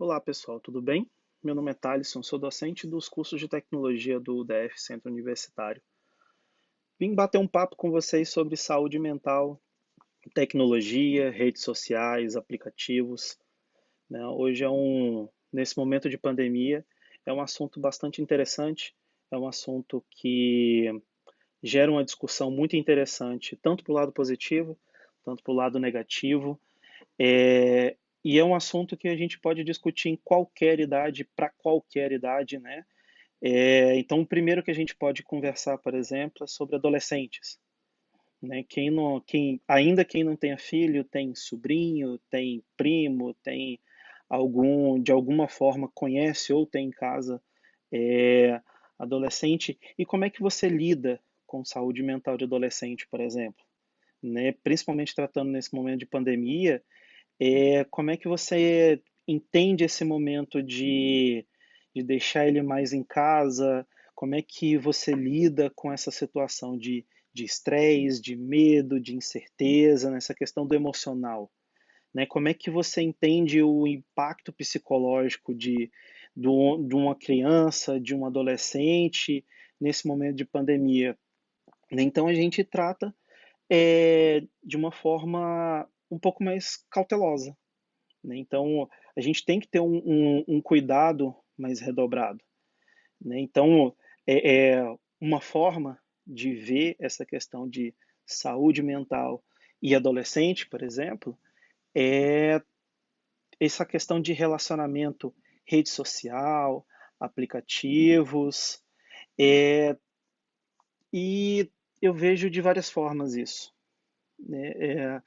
Olá pessoal, tudo bem? Meu nome é Thalisson, sou docente dos cursos de tecnologia do UDF Centro Universitário. Vim bater um papo com vocês sobre saúde mental, tecnologia, redes sociais, aplicativos, né? Nesse momento de pandemia, é um assunto bastante interessante, é um assunto que gera uma discussão muito interessante, tanto para o lado positivo, tanto para o lado negativo. E é um assunto que a gente pode discutir em qualquer idade, para qualquer idade, né? Então, o primeiro que a gente pode conversar, por exemplo, é sobre adolescentes, né? Quem não tenha filho, tem sobrinho, tem primo, tem de alguma forma conhece ou tem em casa é, adolescente. E como é que você lida com saúde mental de adolescente, por exemplo? Né? Principalmente tratando nesse momento de pandemia, como é que você entende esse momento de deixar ele mais em casa? Como é que você lida com essa situação de estresse, de medo, de incerteza, nessa questão do emocional? Né? Como é que você entende o impacto psicológico de uma criança, de um adolescente, nesse momento de pandemia? Então a gente trata de uma forma um pouco mais cautelosa, né? Então, a gente tem que ter um cuidado mais redobrado, né? Então, uma forma de ver essa questão de saúde mental e adolescente, por exemplo, é essa questão de relacionamento, rede social, aplicativos, é, e eu vejo de várias formas isso, né?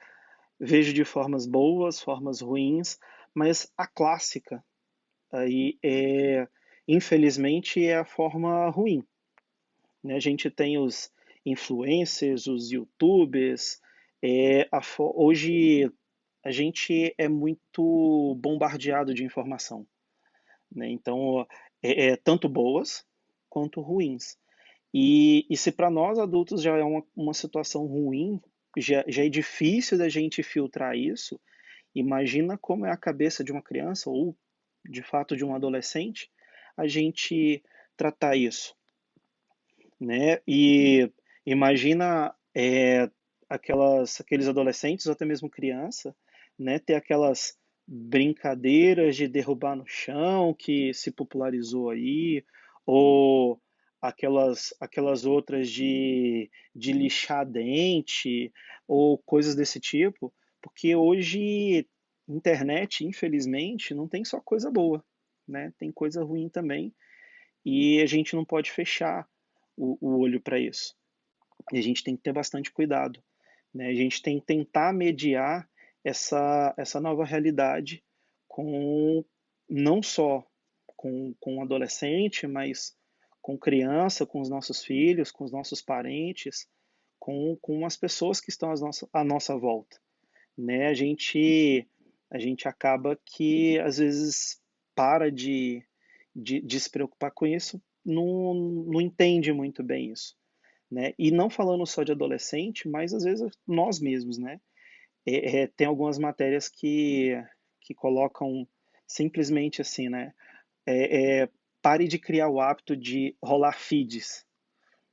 Vejo de formas boas, formas ruins, mas a clássica aí infelizmente é a forma ruim, né? A gente tem os influencers, os YouTubers, hoje a gente é muito bombardeado de informação, né? Então tanto boas quanto ruins. E se para nós adultos já é uma situação ruim, já é difícil da gente filtrar isso, imagina como é a cabeça de uma criança ou de fato de um adolescente a gente tratar isso, né? E imagina aqueles adolescentes ou até mesmo criança, né? Ter aquelas brincadeiras de derrubar no chão que se popularizou aí, ou aquelas outras de lixar dente, ou coisas desse tipo, porque hoje internet, infelizmente, não tem só coisa boa, né? Tem coisa ruim também e a gente não pode fechar o olho para isso. E a gente tem que ter bastante cuidado, né? A gente tem que tentar mediar essa nova realidade com não só com o adolescente, mas com criança, com os nossos filhos, com os nossos parentes, com as pessoas que estão à nossa volta, né? A gente acaba que às vezes para de se preocupar com isso, não entende muito bem isso, né? E não falando só de adolescente, mas às vezes nós mesmos, né? Tem algumas matérias que colocam simplesmente assim, né? Pare de criar o hábito de rolar feeds,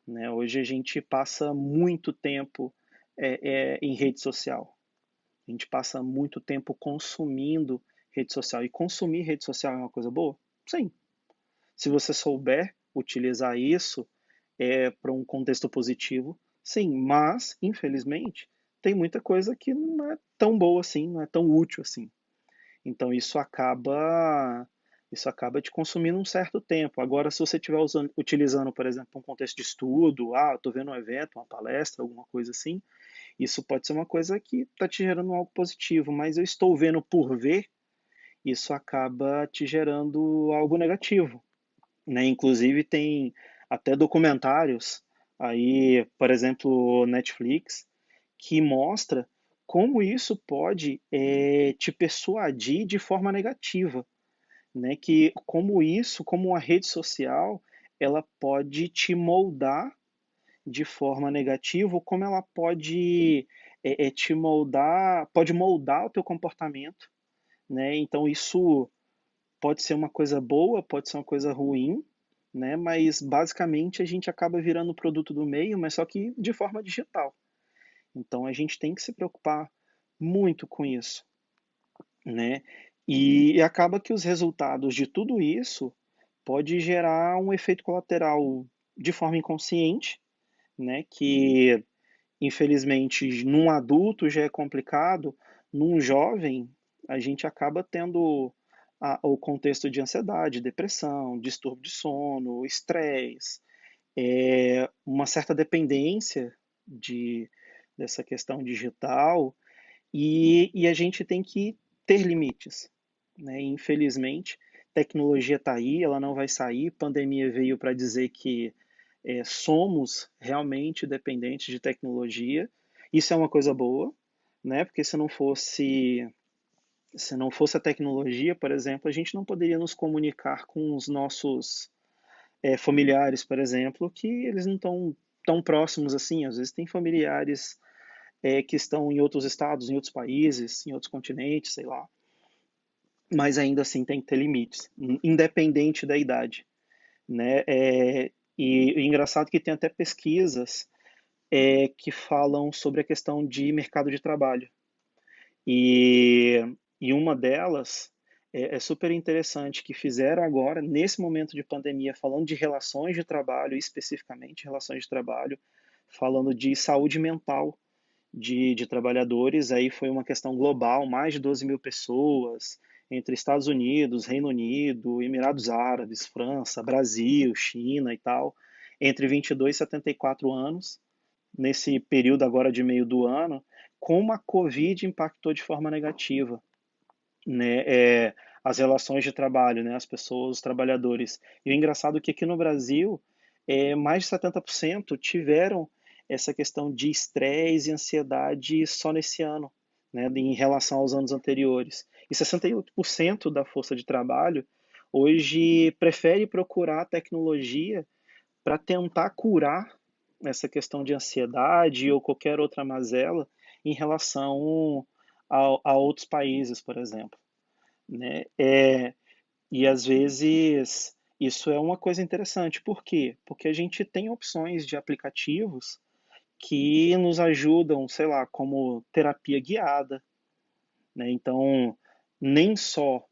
né? Hoje a gente passa muito tempo em rede social. A gente passa muito tempo consumindo rede social. E consumir rede social é uma coisa boa? Sim. Se você souber utilizar isso para um contexto positivo, sim. Mas, infelizmente, tem muita coisa que não é tão boa assim, não é tão útil assim. Então isso acaba te consumindo um certo tempo. Agora, se você estiver utilizando, por exemplo, um contexto de estudo, estou vendo um evento, uma palestra, alguma coisa assim, isso pode ser uma coisa que está te gerando algo positivo, mas eu estou vendo por ver, isso acaba te gerando algo negativo, né? Inclusive tem até documentários aí, por exemplo, Netflix, que mostra como isso pode te persuadir de forma negativa, né? Que como uma rede social, ela pode te moldar de forma negativa, ou como ela pode te moldar, pode moldar o teu comportamento, né? Então isso pode ser uma coisa boa, pode ser uma coisa ruim, né? Mas basicamente a gente acaba virando produto do meio, mas só que de forma digital. Então a gente tem que se preocupar muito com isso, né? E acaba que os resultados de tudo isso pode gerar um efeito colateral de forma inconsciente, né? Que infelizmente num adulto já é complicado, num jovem a gente acaba tendo o contexto de ansiedade, depressão, distúrbio de sono, estresse, uma certa dependência de, dessa questão digital e a gente tem que ter limites, né? Infelizmente, tecnologia está aí, ela não vai sair. Pandemia veio para dizer que somos realmente dependentes de tecnologia. Isso é uma coisa boa, né? Porque se não fosse a tecnologia, por exemplo, a gente não poderia nos comunicar com os nossos familiares, por exemplo, que eles não estão tão próximos assim. Às vezes tem familiares que estão em outros estados, em outros países, em outros continentes, sei lá. Mas ainda assim tem que ter limites, independente da idade, né? E o engraçado é que tem até pesquisas que falam sobre a questão de mercado de trabalho. E, e uma delas é super interessante, que fizeram agora, nesse momento de pandemia, falando de relações de trabalho, especificamente relações de trabalho, falando de saúde mental de trabalhadores. Aí foi uma questão global, mais de 12 mil pessoas, entre Estados Unidos, Reino Unido, Emirados Árabes, França, Brasil, China e tal, entre 22 e 74 anos, nesse período agora de meio do ano, como a Covid impactou de forma negativa, né, as relações de trabalho, né, as pessoas, os trabalhadores. E o engraçado é que aqui no Brasil, mais de 70% tiveram essa questão de estresse e ansiedade só nesse ano, né, em relação aos anos anteriores. E 68% da força de trabalho hoje prefere procurar tecnologia para tentar curar essa questão de ansiedade ou qualquer outra mazela em relação a outros países, por exemplo, né? E às vezes isso é uma coisa interessante. Por quê? Porque a gente tem opções de aplicativos que nos ajudam, sei lá, como terapia guiada, né? Então, nem só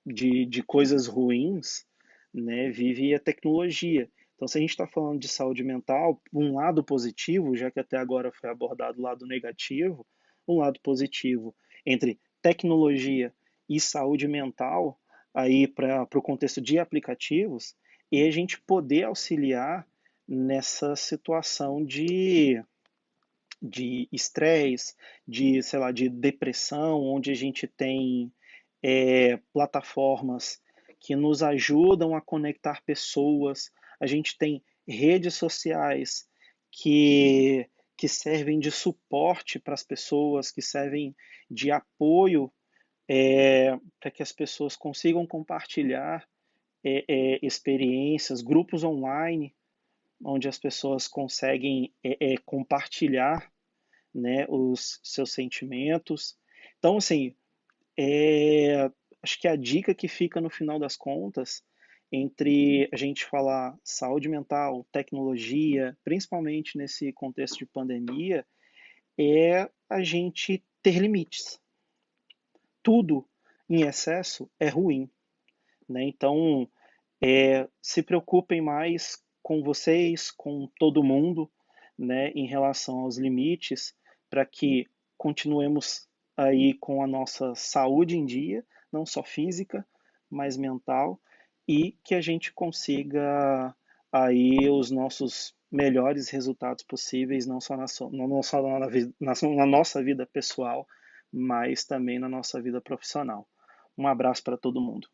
de coisas ruins, né, vive a tecnologia. Então, se a gente está falando de saúde mental, um lado positivo, já que até agora foi abordado o lado negativo, um lado positivo entre tecnologia e saúde mental, aí para o contexto de aplicativos, e a gente poder auxiliar nessa situação de estresse, de, sei lá, de depressão, onde a gente tem plataformas que nos ajudam a conectar pessoas, a gente tem redes sociais que servem de suporte para as pessoas, que servem de apoio para que as pessoas consigam compartilhar experiências, grupos online, onde as pessoas conseguem compartilhar, né, os seus sentimentos. Então, assim, é, acho que a dica que fica no final das contas, entre a gente falar saúde mental, tecnologia, principalmente nesse contexto de pandemia, é a gente ter limites. Tudo em excesso é ruim, né? Então, se preocupem mais com vocês, com todo mundo, né, em relação aos limites, para que continuemos aí com a nossa saúde em dia, não só física, mas mental, e que a gente consiga aí os nossos melhores resultados possíveis, não só na nossa vida pessoal, mas também na nossa vida profissional. Um abraço para todo mundo.